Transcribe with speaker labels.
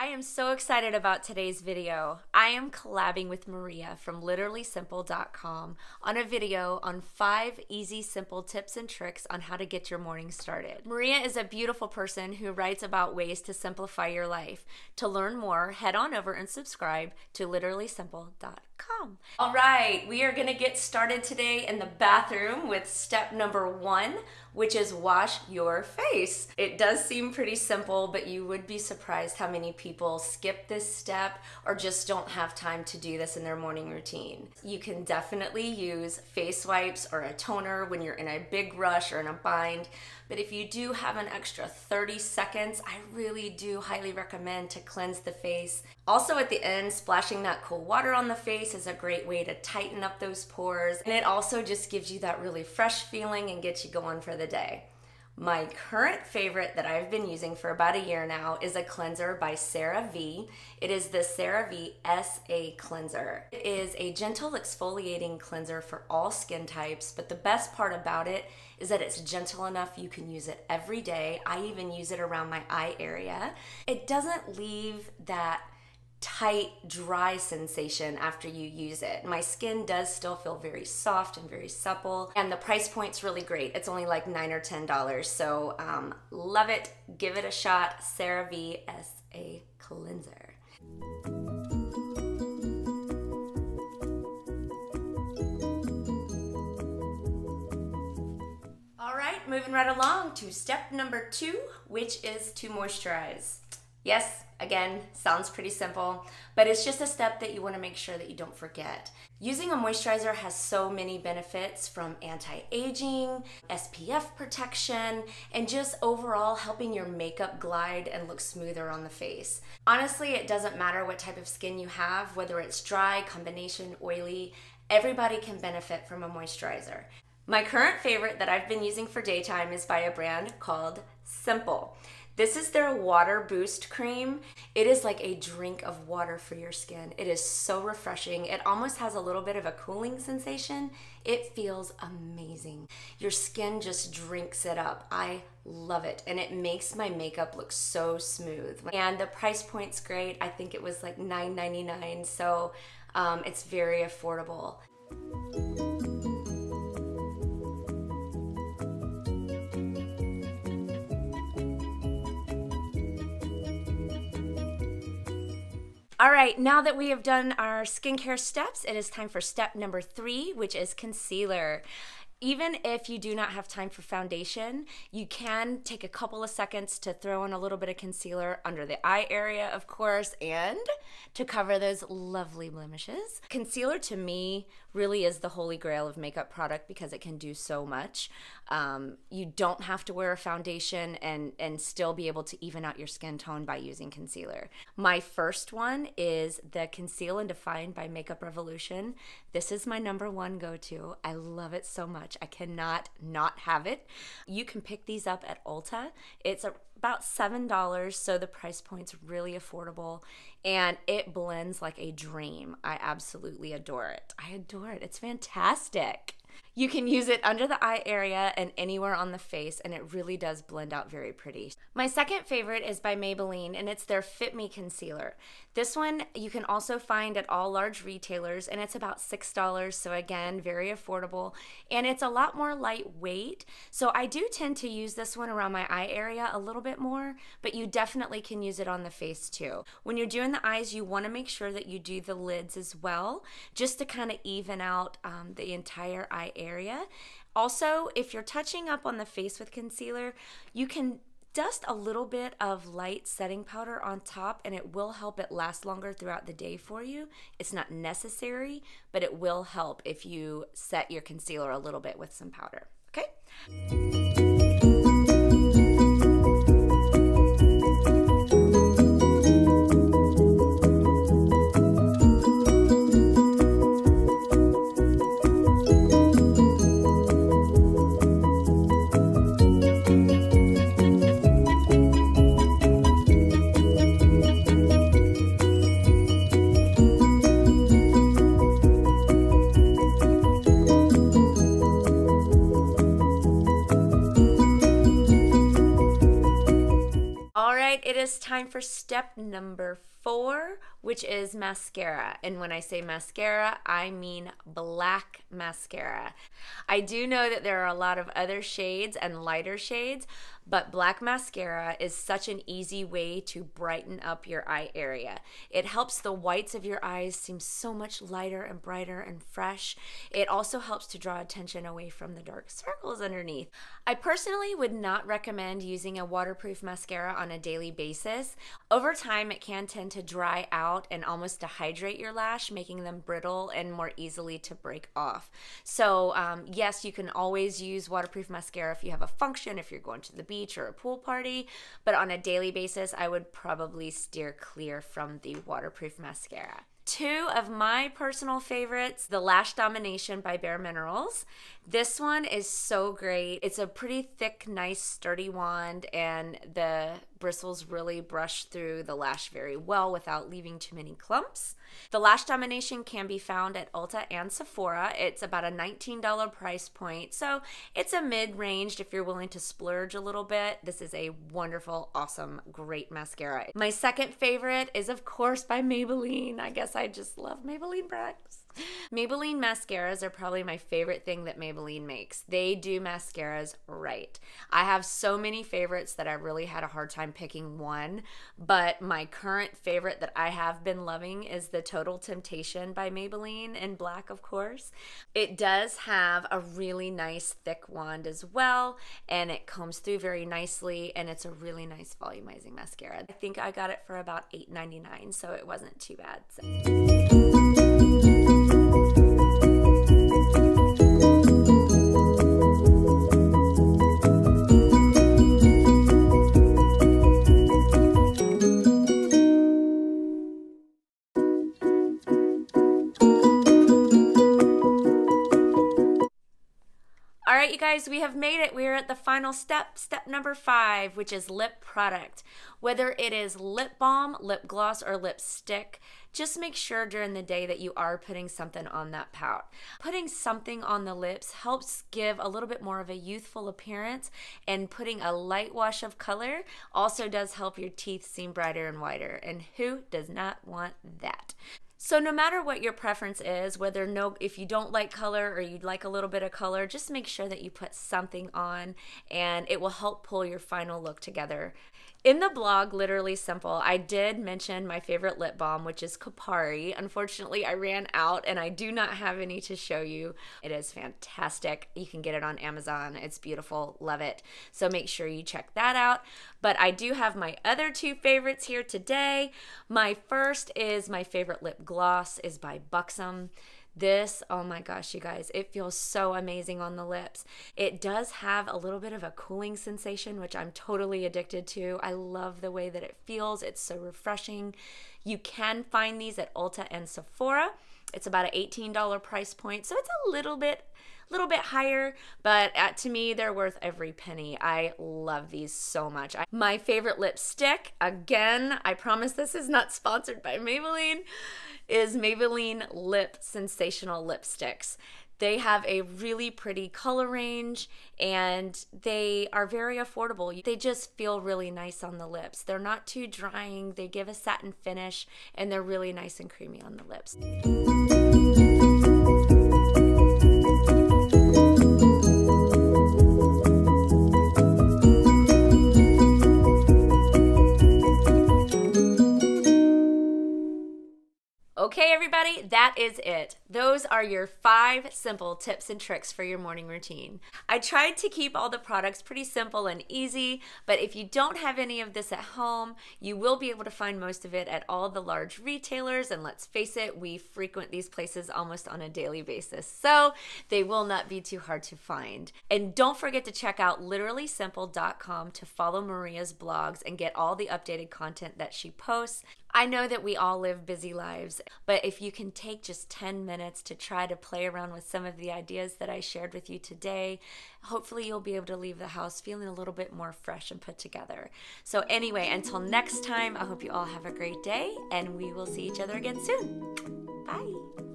Speaker 1: I am so excited about today's video. I am collabing with Maria from literallysimple.com on a video on 5 easy, simple tips and tricks on how to get your morning started. Maria is a beautiful person who writes about ways to simplify your life. To learn more, head on over and subscribe to literallysimple.com. All right, we are gonna get started today in the bathroom with step number 1, which is wash your face. It does seem pretty simple, but you would be surprised how many people skip this step or just don't have time to do this in their morning routine. You can definitely use face wipes or a toner when you're in a big rush or in a bind, but if you do have an extra 30 seconds, I really do highly recommend to cleanse the face. Also at the end, splashing that cool water on the face is a great way to tighten up those pores, and it also just gives you that really fresh feeling and gets you going for the day. My current favorite that I've been using for about a year now is a cleanser by CeraVe. It is the CeraVe SA cleanser. It is a gentle exfoliating cleanser for all skin types, but the best part about it is that it's gentle enough you can use it every day. I even use it around my eye area. It doesn't leave that tight, dry sensation after you use it. My skin does still feel very soft and very supple, and the price point's really great. It's only like $9 or $10, so love it. Give it a shot. CeraVe SA cleanser. All right, moving right along to step number 2, which is to moisturize. Yes, again, sounds pretty simple, but it's just a step that you want to make sure that you don't forget. Using a moisturizer has so many benefits, from anti-aging, SPF protection, and just overall helping your makeup glide and look smoother on the face. Honestly, it doesn't matter what type of skin you have, whether it's dry, combination, oily, everybody can benefit from a moisturizer. My current favorite that I've been using for daytime is by a brand called Simple. This is their Water Boost Cream. It is like a drink of water for your skin. It is so refreshing. It almost has a little bit of a cooling sensation. It feels amazing. Your skin just drinks it up. I love it, and it makes my makeup look so smooth. And the price point's great. I think it was like $9.99, so it's very affordable. All right, now that we have done our skincare steps, it is time for step number 3, which is concealer. Even if you do not have time for foundation, you can take a couple of seconds to throw in a little bit of concealer under the eye area, of course, and to cover those lovely blemishes. Concealer, to me, really is the holy grail of makeup product because it can do so much. You don't have to wear a foundation and still be able to even out your skin tone by using concealer. My first one is the Conceal and Define by Makeup Revolution. This is my #1 go-to. I love it so much. I cannot not have it. You can pick these up at Ulta. It's about $7, so the price point's really affordable, and it blends like a dream. I absolutely adore it. I adore it. It's fantastic. You can use it under the eye area and anywhere on the face, and it really does blend out very pretty. My second favorite is by Maybelline, and it's their Fit Me Concealer. This one you can also find at all large retailers, and it's about $6, so again, very affordable, and it's a lot more lightweight. So I do tend to use this one around my eye area a little bit more, but you definitely can use it on the face too. When you're doing the eyes, you want to make sure that you do the lids as well, just to kind of even out the entire eye area. Also, if you're touching up on the face with concealer, you can dust a little bit of light setting powder on top, and it will help it last longer throughout the day for you. It's not necessary, but it will help if you set your concealer a little bit with some powder, okay? it is time for step number 4, which is mascara. And when I say mascara, I mean black mascara. I do know that there are a lot of other shades and lighter shades, but black mascara is such an easy way to brighten up your eye area. It helps the whites of your eyes seem so much lighter and brighter and fresh. It also helps to draw attention away from the dark circles underneath. I personally would not recommend using a waterproof mascara on a daily basis. Over time, it can tend to dry out and almost dehydrate your lash, making them brittle and more easily to break off. So yes, you can always use waterproof mascara if you have a function, if you're going to the beach or a pool party, but on a daily basis, I would probably steer clear from the waterproof mascara. 2 of my personal favorites, the Lash Domination by Bare Minerals. This one is so great. It's a pretty thick, nice, sturdy wand, and the bristles really brush through the lash very well without leaving too many clumps. The Lash Domination can be found at Ulta and Sephora. It's about a $19 price point, so it's a mid-range if you're willing to splurge a little bit. This is a wonderful, awesome, great mascara. My second favorite is, of course, by Maybelline. I guess I just love Maybelline products. Maybelline mascaras are probably my favorite thing that Maybelline makes. They do mascaras right. I have so many favorites that I really had a hard time picking one, but my current favorite that I have been loving is the Total Temptation by Maybelline in black, of course. It does have a really nice thick wand as well, and it combs through very nicely, and it's a really nice volumizing mascara. I think I got it for about $8.99, so it wasn't too bad. All right, you guys, we have made it. We're at the final step, step number 5, which is lip product. Whether it is lip balm, lip gloss, or lipstick, just make sure during the day that you are putting something on that pout. Putting something on the lips helps give a little bit more of a youthful appearance, and putting a light wash of color also does help your teeth seem brighter and whiter, and who does not want that? So no matter what your preference is, if you don't like color or you'd like a little bit of color, just make sure that you put something on, and it will help pull your final look together. In the blog, Literally Simple, I did mention my favorite lip balm, which is Kopari. Unfortunately, I ran out and I do not have any to show you. It is fantastic. You can get it on Amazon. It's beautiful. Love it. So make sure you check that out. But I do have my other 2 favorites here today. My first is my favorite lip gloss is by Buxom. This, oh my gosh, you guys, it feels so amazing on the lips. It does have a little bit of a cooling sensation, which I'm totally addicted to. I love the way that it feels. It's so refreshing. You can find these at Ulta and Sephora. It's about an $18 price point, so it's a little bit higher, but to me, they're worth every penny. I love these so much. My favorite lipstick, again, I promise this is not sponsored by Maybelline, is Maybelline Lip Sensational Lipsticks. They have a really pretty color range, and they are very affordable. They just feel really nice on the lips. They're not too drying. They give a satin finish, and they're really nice and creamy on the lips. Okay, everybody, that is it. Those are your 5 simple tips and tricks for your morning routine. I tried to keep all the products pretty simple and easy, but if you don't have any of this at home, you will be able to find most of it at all the large retailers, and let's face it, we frequent these places almost on a daily basis, so they will not be too hard to find. And don't forget to check out literallysimple.com to follow Maria's blogs and get all the updated content that she posts. I know that we all live busy lives, but if you can take just 10 minutes to try to play around with some of the ideas that I shared with you today, hopefully you'll be able to leave the house feeling a little bit more fresh and put together. So anyway, until next time, I hope you all have a great day, and we will see each other again soon. Bye.